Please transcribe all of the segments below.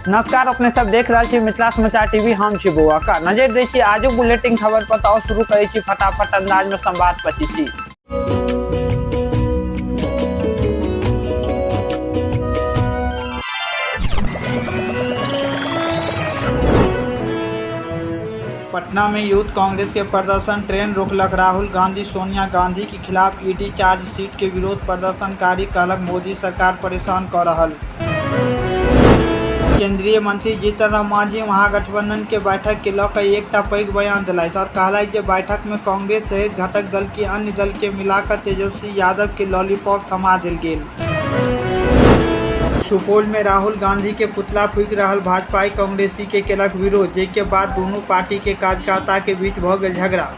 नमस्कार, अपने सब देख रहे छी मिथिला समाचार टीवी। हम छी बौआ का नजर दै छी आजुक बुलेटिन खबर पर। तो शुरू करे छी फटाफट अंदाज में संवाद पची। पटना में यूथ कांग्रेस के प्रदर्शन, ट्रेन रोकलक राहुल गांधी। सोनिया गांधी के खिलाफ ईडी चार्जशीट के विरोध प्रदर्शनकारी कहलक मोदी सरकार परेशान कर रहल। केंद्रीय मंत्री जीतन राम मांझी महागठबंधन के बैठक के लऽ एकटा पैघ बयान दिलथि और कहलथि जे बैठक में कांग्रेस सहित घटक दल के अन्य दल के मिलाकर तेजस्वी यादव के लॉलीपॉप थमा देल गेल। सुपौल में राहुल गांधी के पुतला फूंकि रहल भाजपाई कांग्रेसी के केलक विरोध, जेके बाद दोनों पार्टी के कार्यकर्ता के बीच भ गेल झगड़ा।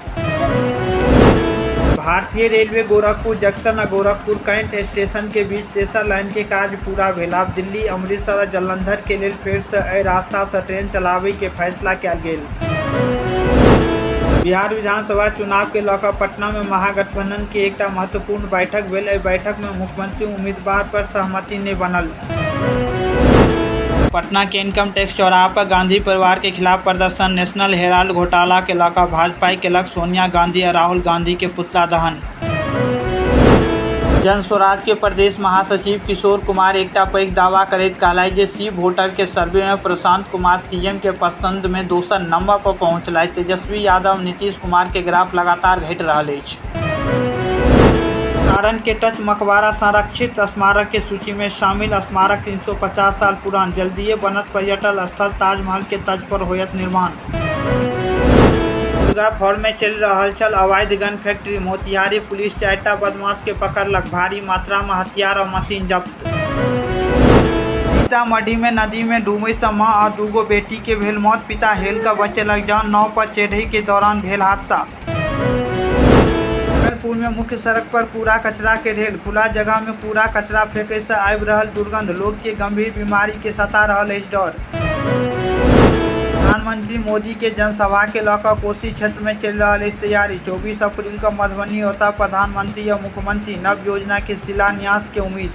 भारतीय रेलवे गोरखपुर जंक्शन आ गोरखपुर कैंट स्टेशन के बीच तेसर लाइन के काज पूरा भेल। आब दिल्ली, अमृतसर आ जालंधर के लेल फेर से एहि रास्ता से ट्रेन चलाबै के फैसला कयल गेल। बिहार विधानसभा चुनाव के लऽ पटना में महागठबंधन के एकटा महत्वपूर्ण बैठक भेल। एहि बैठक में मुख्यमंत्री उम्मीदवार पर सहमति नहि बनल। पटना के इनकम टैक्स चौराहा पर गांधी परिवार के खिलाफ प्रदर्शन, नेशनल हेराल्ड घोटाला के लऽ भाजपा केलक सोनिया गांधी और राहुल गांधी के पुतला दहन। जन स्वराज के प्रदेश महासचिव किशोर कुमार एकटा पैघ दावा करैत कहलथि जे सी वोटर के सर्वे में प्रशांत कुमार सीएम के पसंद में दोसर नंबर पर पहुंचलथि। तेजस्वी यादव, नीतीश कुमार के ग्राफ लगातार घटि रहल अछि। सारण के टच मकबरा संरक्षित स्मारक के सूची में शामिल। स्मारक 350 साल पुरान, जल्दीए बनत पर्यटन स्थल। ताजमहल के तर्ज पर होयत निर्माण। दुर्गा फॉर्म में चल रहा छल अवैध गन फैक्ट्री। मोतिहारी पुलिस 4टा बदमाश के पकड़लक, भारी मात्रा में हथियार और मशीन जब्त। सीतामढ़ी में नदी में डूबे से मां और दूगो बेटी के भेल मौत, पिता हेल कर बचेलक जान। नाव पर चढ़े के दौरान भेल हादसा। भागलपुर में मुख्य सड़क पर कूड़ा कचरा के ढेर, खुला जगह में कूड़ा कचरा फेंके से आबि रहल दुर्गंध, लोग के गंभीर बीमारी के सता रहल अछि डर। प्रधानमंत्री मोदी के जनसभा के लऽ कोसी क्षेत्र में चल रहा तैयारी। 24 अप्रैल को मधुबनी होता प्रधानमंत्री और मुख्यमंत्री, नव योजना के शिलान्यास के उम्मीद।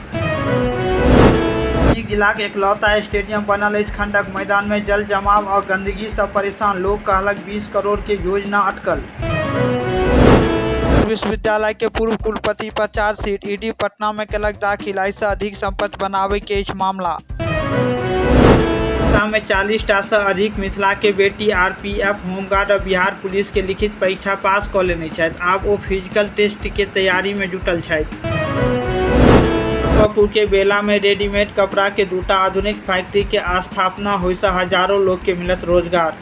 जिला के इकलौता स्टेडियम बनल अछि खंडक, मैदान में जल जमाव और गंदगी से परेशान लोग, कहलक 20 करोड़ के योजना अटकल। विश्वविद्यालय के पूर्व कुलपति पर चार्जशीट, ईडी पटना में केलक दाखिल। ऐसे अधिक संपत्ति बनावे के मामला में 40टा से अधिक मिथिला के बेटी आरपीएफ, होमगार्ड और बिहार पुलिस के लिखित परीक्षा पास कऽ लेने छथि। आब ओ फिजिकल टेस्ट के तैयारी में जुटल छथि। मुजफ्फरपुर के बेला में रेडीमेड कपड़ा के 2टा आधुनिक फैक्ट्री के स्थापना होय से हजारों लोग के मिलत रोजगार।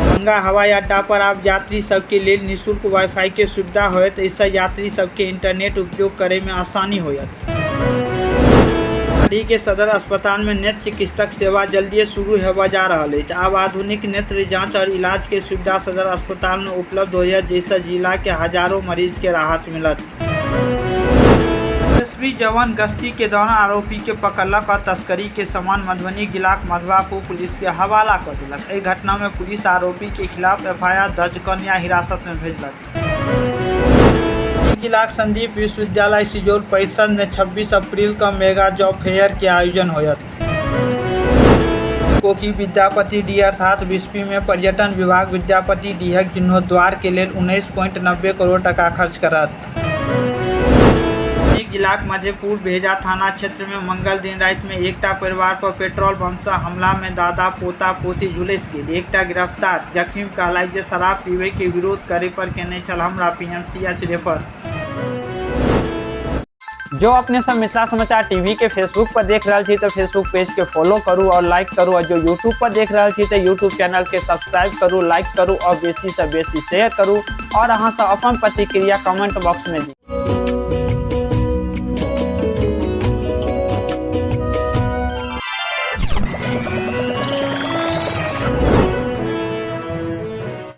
गंगा हवाई अड्डा पर अब यात्री सबके लेल निःशुल्क वाईफाई के सुविधा होयत। इससे यात्री सबके इंटरनेट उपयोग करे में आसानी होयत। के सदर अस्पताल में नेत्र चिकित्सक सेवा जल्दी शुरू होबा जा रहा है। अब आधुनिक नेत्र जांच और इलाज के सुविधा सदर अस्पताल में उपलब्ध होयत, जिससे जिला के हजारों मरीज के राहत मिलत। एसपी जवान गश्ती के दौरान आरोपी के पकड़लक और तस्करी के सामान मधुबनी जिलाक मधुवापुर पुलिस के हवाला कर दिलक। एहि घटना में पुलिस आरोपी के खिलाफ एफआईआर दर्ज कर न्याय हिरासत में भेजलक। जिलाक संदीप विश्वविद्यालय सिजौल परिसर में 26 अप्रैल का मेगा जॉब फेयर के आयोजन होयत। कोकी विद्यापति डी अर्थात विस्पी में पर्यटन विभाग विद्यापति डीहक जीर्णोद्वार के लिए 19.90 करोड़ टका खर्च करत। जिलाक मधेपुर भेजा थाना क्षेत्र में मंगल दिन रात में एकटा परिवार पर पेट्रोल बम से हमला में दादा पोता पोती झुलस गेल। एकटा गिरफ्तार, जख्मी कहलथि जे शराब पीबे के विरोध करे पर केने छल हमरा, पीएमसीएच रेफर। जो अपने सब मिथिला समाचार टीवी के फेसबुक पर देख रहे तो फेसबुक पेज के फॉलो करू और लाइक करू, और जो यूट्यूब पर देख रहे तो यूट्यूब चैनल के सब्सक्राइब करू, लाइक करू और बेसी से बेसी शेयर करू, और अहाँ सब अपन प्रतिक्रिया कमेंट बॉक्स में दी।